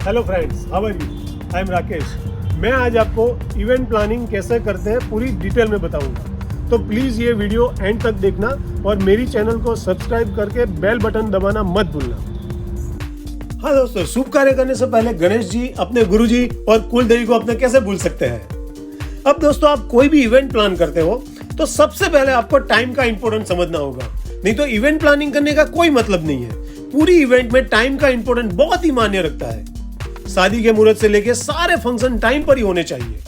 Hello friends, how are you? I am Rakesh. मैं आज आपको इवेंट प्लानिंग कैसे करते हैं पूरी डिटेल में बताऊंगा, तो प्लीज़ ये वीडियो एंड तक देखना और मेरी चैनल को सब्सक्राइब करके बेल बटन दबाना मत भूलना। हाँ दोस्तों, शुभ कार्य करने से पहले गणेश जी, अपने गुरु जी और कुल देवी को अपने कैसे भूल सकते हैं। अब दोस्तों, आप कोई भी इवेंट प्लान करते हो तो सबसे पहले आपको टाइम का इंपॉर्टेंस समझना होगा, नहीं तो इवेंट प्लानिंग करने का कोई मतलब नहीं है। पूरी इवेंट में टाइम का इंपॉर्टेंस बहुत ही मायने रखता है। शादी के मुहूर्त से लेके सारे फंक्शन टाइम पर ही होने चाहिए।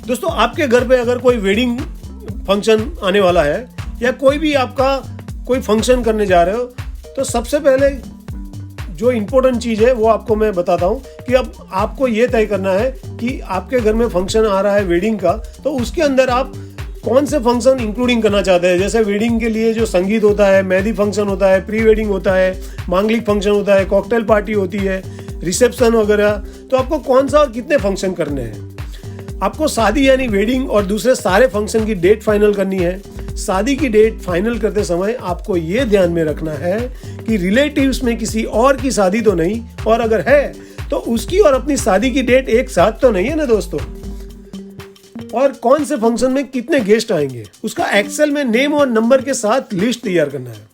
दोस्तों, आपके घर पे अगर कोई वेडिंग फंक्शन आने वाला है या कोई भी आपका कोई फंक्शन करने जा रहे हो, तो सबसे पहले जो इंपॉर्टेंट चीज है वो आपको मैं बताता हूं कि अब आपको ये तय करना है कि आपके घर में फंक्शन आ रहा है वेडिंग का, तो उसके अंदर आप कौन से फंक्शन इंक्लूडिंग करना चाहते हैं। जैसे वेडिंग के लिए जो संगीत होता है, मेहंदी फंक्शन होता है, प्री वेडिंग होता है, मांगलिक फंक्शन होता है, कॉकटेल पार्टी होती है, रिसेप्शन वगैरह, तो आपको कौन सा और कितने फंक्शन करने हैं। आपको शादी यानी वेडिंग और दूसरे सारे फंक्शन की डेट फाइनल करनी है। शादी की डेट फाइनल करते समय आपको ये ध्यान में रखना है कि रिलेटिव्स में किसी और की शादी तो नहीं, और अगर है तो उसकी और अपनी शादी की डेट एक साथ तो नहीं है ना दोस्तों। और कौन से फंक्शन में कितने गेस्ट आएंगे, उसका एक्सेल में नेम और नंबर के साथ लिस्ट तैयार करना है।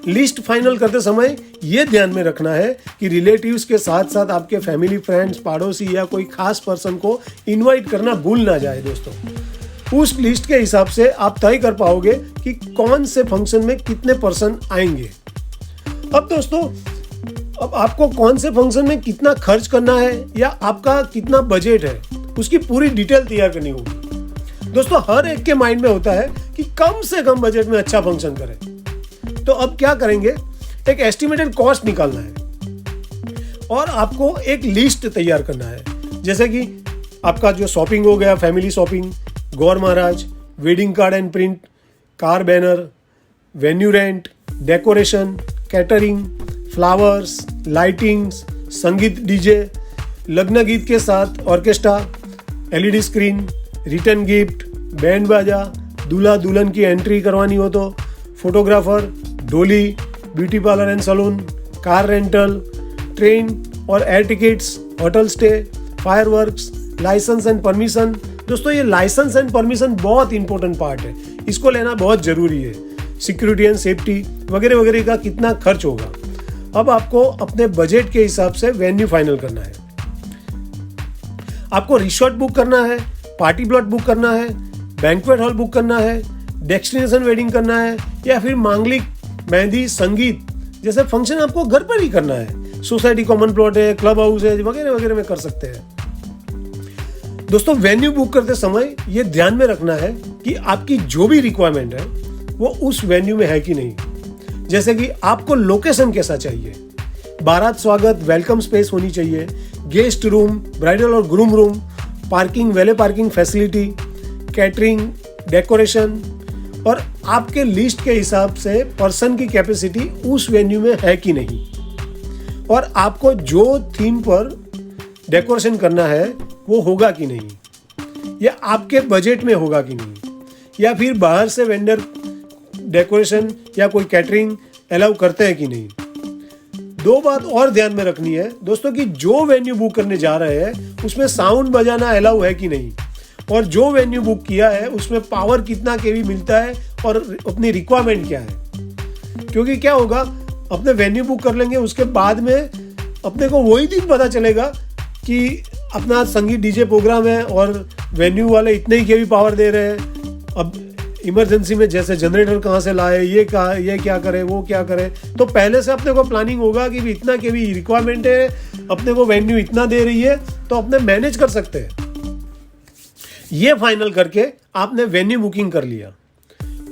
लिस्ट फाइनल करते समय यह ध्यान में रखना है कि रिलेटिव्स के साथ साथ आपके फैमिली, फ्रेंड्स, पड़ोसी या कोई खास पर्सन को इनवाइट करना भूल ना जाए दोस्तों। उस लिस्ट के हिसाब से आप तय कर पाओगे कि कौन से फंक्शन में कितने पर्सन आएंगे। अब दोस्तों, अब आपको कौन से फंक्शन में कितना खर्च करना है या आपका कितना बजट है, उसकी पूरी डिटेल तैयार करनी होगी। दोस्तों, हर एक के माइंड में होता है कि कम से कम बजट में अच्छा फंक्शन करें। तो अब क्या करेंगे, एक एस्टिमेटेड कॉस्ट निकालना है और आपको एक लिस्ट तैयार करना है। जैसे कि आपका जो शॉपिंग हो गया, family shopping, Gaur Maharaj, wedding card and print, car banner, venue rent, decoration, catering, flowers, lightings, संगीत डीजे, लग्न गीत के साथ orchestra, LED screen, return gift, band बाजा, दूल्हा दुल्हन की एंट्री करवानी हो तो फोटोग्राफर, डोली, beauty parlour and salon, car rental, train और air tickets, hotel stay, fireworks, licence and permission. दोस्तों, ये लाइसेंस एंड परमिशन बहुत इंपॉर्टेंट पार्ट है, इसको लेना बहुत जरूरी है। सिक्योरिटी एंड सेफ्टी वगैरह वगैरह का कितना खर्च होगा। अब आपको अपने बजट के हिसाब से वेन्यू फाइनल करना है। आपको रिसोर्ट बुक करना है, पार्टी प्लॉट बुक करना है, बैंक्वेट हॉल बुक करना है, डेस्टिनेशन वेडिंग करना है, या फिर मांगलिक, मेहंदी, संगीत जैसे फंक्शन आपको घर पर ही करना है। सोसाइटी कॉमन प्लॉट है, क्लब हाउस है, वगैरह वगैरह में कर सकते हैं। दोस्तों, वेन्यू बुक करते समय यह ध्यान में रखना है कि आपकी जो भी रिक्वायरमेंट है वो उस वेन्यू में है कि नहीं। जैसे कि आपको लोकेशन कैसा चाहिए, बारात स्वागत, वेलकम स्पेस होनी चाहिए, गेस्ट रूम, ब्राइडल और groom room, parking, valet parking facility, catering, decoration, और आपके लिस्ट के हिसाब से पर्सन की कैपेसिटी उस वेन्यू में है कि नहीं, और आपको जो थीम पर डेकोरेशन करना है वो होगा कि नहीं, या आपके बजट में होगा कि नहीं, या फिर बाहर से वेंडर डेकोरेशन या कोई कैटरिंग अलाउ करते हैं कि नहीं। दो बात और ध्यान में रखनी है दोस्तों कि जो वेन्यू बुक करने जा रहे हैं उसमें साउंड बजाना अलाउ है कि नहीं, और जो वेन्यू बुक किया है उसमें पावर कितना केवी मिलता है और अपनी रिक्वायरमेंट क्या है। क्योंकि क्या होगा, अपने वेन्यू बुक कर लेंगे, उसके बाद में अपने को वही दिन पता चलेगा कि अपना संगीत डीजे प्रोग्राम है और वेन्यू वाले इतने ही केवी पावर दे रहे हैं। अब इमरजेंसी में जैसे जनरेटर कहाँ से लाए, ये क्या करे, वो क्या करे, तो पहले से अपने को प्लानिंग होगा कि इतना केवी रिक्वायरमेंट है, अपने को वेन्यू इतना दे रही है, तो अपने मैनेज कर सकते हैं। ये फाइनल करके आपने वेन्यू बुकिंग कर लिया,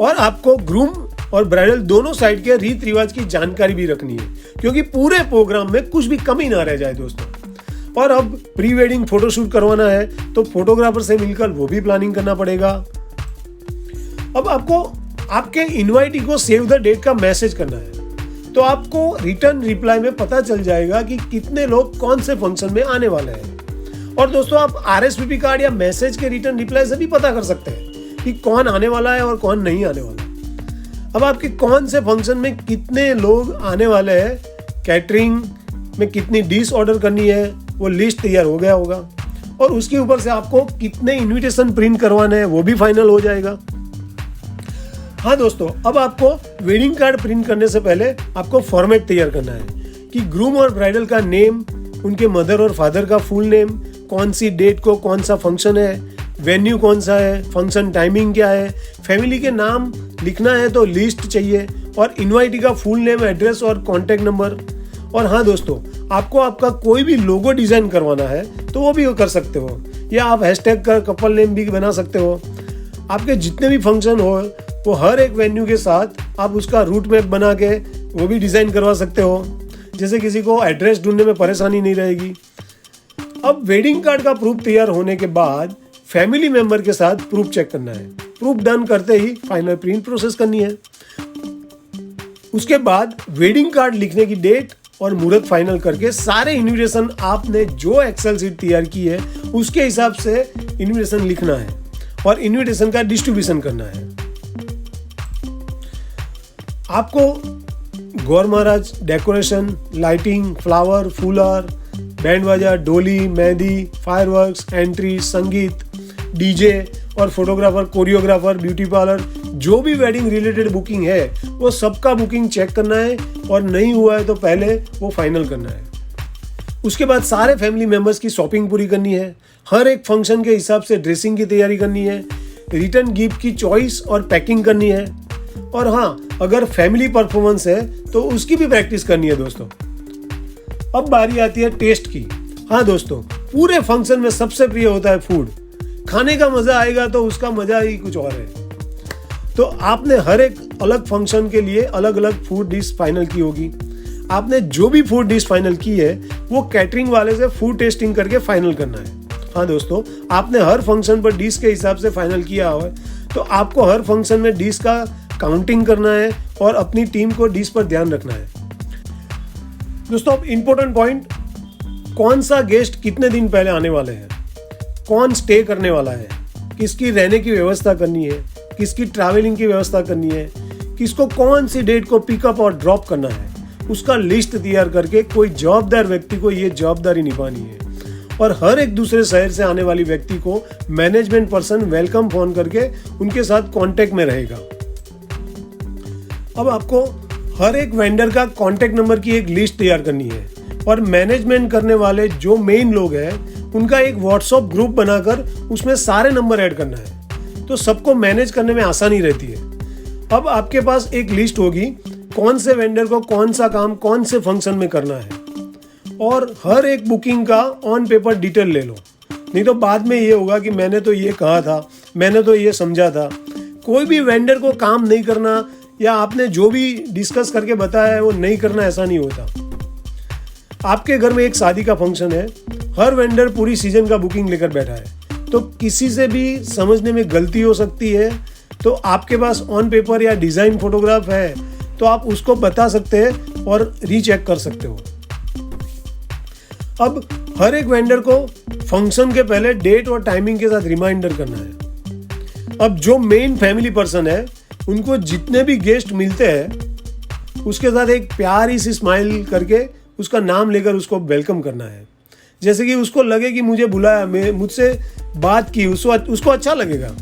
और आपको ग्रूम और ब्राइडल दोनों साइड के रीत रिवाज की जानकारी भी रखनी है, क्योंकि पूरे प्रोग्राम में कुछ भी कमी ना रह जाए दोस्तों। और अब प्री वेडिंग फोटोशूट करवाना है तो फोटोग्राफर से मिलकर वो भी प्लानिंग करना पड़ेगा। अब आपको आपके इनवाइटी को सेव द डेट का मैसेज करना है, तो आपको रिटर्न रिप्लाई में पता चल जाएगा कि कितने लोग कौन से फंक्शन में आने वाले हैं। और दोस्तों, आप आरएसवीपी कार्ड या मैसेज के रिटर्न रिप्लाई से भी पता कर सकते हैं कि कौन आने वाला है और कौन नहीं आने वाला। अब आपके कौन से फंक्शन में कितने लोग आने वाले हैं, कैटरिंग, में कितनी डिश ऑर्डर करनी है वो लिस्ट तैयार हो गया होगा, और उसके ऊपर से आपको कितने इनविटेशन प्रिंट करवाने हैं वो भी फाइनल हो जाएगा। हाँ दोस्तों, अब आपको वेडिंग कार्ड प्रिंट करने से पहले आपको फॉर्मेट तैयार करना है कि ग्रूम और ब्राइडल का नेम, उनके मदर और फादर का फुल नेम, कौन सी डेट को कौन सा फंक्शन है, वेन्यू कौन सा है, फंक्शन टाइमिंग क्या है, फैमिली के नाम लिखना है तो लिस्ट चाहिए, और इनवाइटी का फुल नेम, एड्रेस और कॉन्टैक्ट नंबर। और हाँ दोस्तों, आपको आपका कोई भी लोगो डिजाइन करवाना है तो वो भी कर सकते हो, या आप हैशटैग का कपल नेम भी बना सकते हो। आपके जितने भी फंक्शन हो वो हर एक वेन्यू के साथ आप उसका रूट मैप बना के वो भी डिजाइन करवा सकते हो, जैसे किसी को एड्रेस ढूंढने में परेशानी नहीं रहेगी। अब वेडिंग कार्ड का प्रूफ तैयार होने के बाद फैमिली मेंबर के साथ प्रूफ चेक करना है। प्रूफ डन करते ही फाइनल प्रिंट प्रोसेस करनी है। उसके बाद वेडिंग कार्ड लिखने की डेट और मुहूर्त फाइनल करके सारे इन्विटेशन आपने जो एक्सेल शीट तैयार की है उसके हिसाब से इन्विटेशन लिखना है और इन्विटेशन का डिस्ट्रीब्यूशन करना है। आपको गौर महाराज, डेकोरेशन, लाइटिंग, फ्लावर, फूलर, बैंड बाजा, डोली, मेहंदी, फायरवर्क्स, एंट्री, संगीत, डीजे और फोटोग्राफर, कोरियोग्राफर, ब्यूटी पार्लर, जो भी वेडिंग रिलेटेड बुकिंग है वो सबका बुकिंग चेक करना है, और नहीं हुआ है तो पहले वो फाइनल करना है। उसके बाद सारे फैमिली मेंबर्स की शॉपिंग पूरी करनी है, हर एक फंक्शन के हिसाब से ड्रेसिंग की तैयारी करनी है, रिटर्न गिफ्ट की चॉइस और पैकिंग करनी है, और हाँ, अगर फैमिली परफॉर्मेंस है तो उसकी भी प्रैक्टिस करनी है दोस्तों। अब बारी आती है टेस्ट की। हाँ दोस्तों, पूरे फंक्शन में सबसे प्रिय होता है फूड। खाने का मजा आएगा तो उसका मजा ही कुछ और है। तो आपने हर एक अलग फंक्शन के लिए अलग अलग फूड डिश फाइनल की होगी। आपने जो भी फूड डिश फाइनल की है वो कैटरिंग वाले से फूड टेस्टिंग करके फाइनल करना है। हाँ दोस्तों, आपने हर फंक्शन पर डिश के हिसाब से फाइनल किया हो तो आपको हर फंक्शन में डिश का काउंटिंग करना है और अपनी टीम को डिश पर ध्यान रखना है। दोस्तों, अब इम्पोर्टेंट पॉइंट, कौन सा गेस्ट कितने दिन पहले आने वाले हैं, कौन स्टे करने वाला है, किसकी रहने की व्यवस्था करनी है, किसकी ट्रैवलिंग की व्यवस्था करनी है, किसको कौन सी डेट को पिकअप और ड्रॉप करना है, उसका लिस्ट तैयार करके कोई जवाबदार व्यक्ति को ये जवाबदारी निभानी है। और हर एक दूसरे शहर से आने वाली व्यक्ति को मैनेजमेंट पर्सन वेलकम फोन करके उनके साथ कांटेक्ट में रहेगा। अब आपको हर एक वेंडर का कांटेक्ट नंबर की एक लिस्ट तैयार करनी है, और मैनेजमेंट करने वाले जो मेन लोग हैं उनका एक व्हाट्सएप ग्रुप बनाकर उसमें सारे नंबर ऐड करना है, तो सबको मैनेज करने में आसानी रहती है। अब आपके पास एक लिस्ट होगी कौन से वेंडर को कौन सा काम कौन से फंक्शन में करना है, और हर एक बुकिंग का ऑन पेपर डिटेल ले लो, नहीं तो बाद में ये होगा कि मैंने तो ये कहा था, मैंने तो ये समझा था। कोई भी वेंडर को काम नहीं करना या आपने जो भी डिस्कस करके बताया है वो नहीं करना, ऐसा नहीं होता। आपके घर में एक शादी का फंक्शन है, हर वेंडर पूरी सीजन का बुकिंग लेकर बैठा है, तो किसी से भी समझने में गलती हो सकती है। तो आपके पास ऑन पेपर या डिज़ाइन फोटोग्राफ है तो आप उसको बता सकते हैं और रीचेक कर सकते हो। अब हर एक वेंडर को फंक्शन के पहले डेट और टाइमिंग के साथ रिमाइंडर करना है। अब जो मेन फैमिली पर्सन है उनको जितने भी गेस्ट मिलते हैं उसके साथ एक प्यारी सी स्माइल करके उसका नाम लेकर उसको वेलकम करना है, जैसे कि उसको लगे कि मुझे बुलाया, मुझसे बात की, उसको अच्छा लगेगा।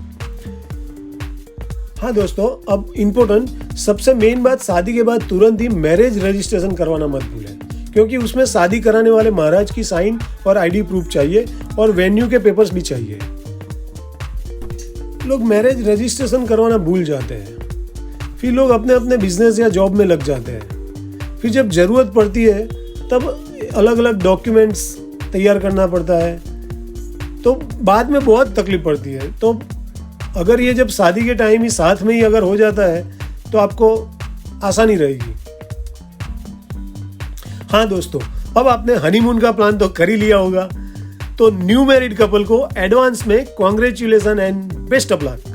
हाँ दोस्तों, अब इम्पोर्टेंट सबसे मेन बात, शादी के बाद तुरंत ही मैरिज रजिस्ट्रेशन करवाना मत भूलें, क्योंकि उसमें शादी कराने वाले महाराज की साइन और आईडी प्रूफ चाहिए और वेन्यू के पेपर्स भी चाहिए। लोग मैरिज रजिस्ट्रेशन करवाना भूल जाते हैं, फिर लोग अपने अपने बिजनेस या जॉब में लग जाते हैं। फिर जब जरूरत पड़ती है तब अलग अलग डॉक्यूमेंट्स तैयार करना पड़ता है, तो बाद में बहुत तकलीफ पड़ती है। तो अगर ये जब शादी के टाइम ही साथ में ही अगर हो जाता है तो आपको आसानी रहेगी। हाँ दोस्तों, अब आपने हनीमून का प्लान तो कर ही लिया होगा, तो न्यू मैरिड कपल को एडवांस में congratulation and best of luck.